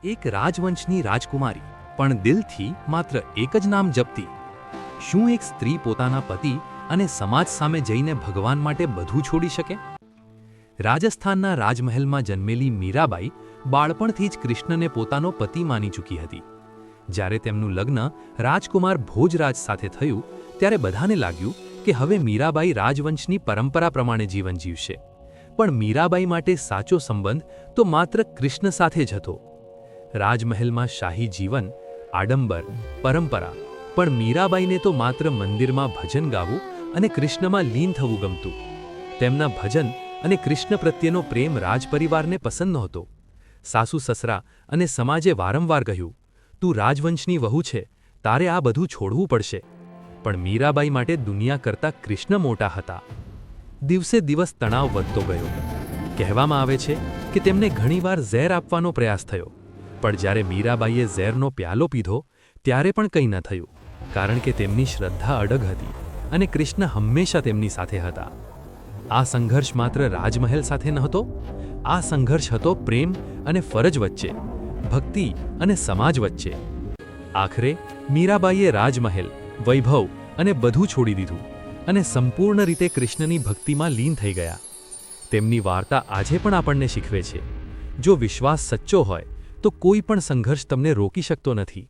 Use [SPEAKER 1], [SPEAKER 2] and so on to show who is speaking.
[SPEAKER 1] એક રાજવંશની રાજકુમારી પણ દિલથી માત્ર એક જ નામ જપતી. શું એક સ્ત્રી પોતાના પતિ અને સમાજ સામે જઈને ભગવાન માટે બધું છોડી શકે? રાજસ્થાનના રાજમહેલમાં જન્મેલી મીરાબાઈ બાળપણથી જ કૃષ્ણને પોતાનો પતિ માની ચૂકી હતી. જ્યારે તેમનું લગ્ન રાજકુમાર ભોજરાજ સાથે થયું ત્યારે બધાને લાગ્યું કે હવે મીરાબાઈ રાજવંશની પરંપરા પ્રમાણે જીવન જીવશે. પણ મીરાબાઈ માટે સાચો સંબંધ તો માત્ર કૃષ્ણ સાથે જ હતો. રાજમહેલમાં શાહી જીવન, આડંબર, પરંપરા, પણ મીરાબાઈને તો માત્ર મંદિરમાં ભજન ગાવું અને કૃષ્ણમાં લીન થવું ગમતું. તેમના ભજન અને કૃષ્ણ પ્રત્યેનો પ્રેમ રાજપરિવારને પસંદ નહોતો. સાસુ સસરા અને સમાજે વારંવાર કહ્યું, તું રાજવંશની વહુ છે, તારે આ બધું છોડવું પડશે. પણ મીરાબાઈ માટે દુનિયા કરતાં કૃષ્ણ મોટા હતા. દિવસે દિવસ તણાવ વધતો ગયો. કહેવામાં આવે છે કે તેમને ઘણીવાર ઝેર આપવાનો પ્રયાસ થયો, પણ જ્યારે મીરાબાઈએ ઝેરનો પ્યાલો પીધો ત્યારે પણ કંઈ ન થયું, કારણ કે તેમની શ્રદ્ધા અડગ હતી અને કૃષ્ણ હંમેશા તેમની સાથે હતા. આ સંઘર્ષ માત્ર રાજમહેલ સાથે નહોતો, આ સંઘર્ષ હતો પ્રેમ અને ફરજ વચ્ચે, ભક્તિ અને સમાજ વચ્ચે. આખરે મીરાબાઈએ રાજમહેલ, વૈભવ અને બધું છોડી દીધું અને સંપૂર્ણ રીતે કૃષ્ણની ભક્તિમાં લીન થઈ ગયા. તેમની વાર્તા આજે પણ આપણને શીખવે છે, જો વિશ્વાસ સચ્ચો હોય તો કોઈ પણ સંઘર્ષ તમને રોકી શકતો નથી.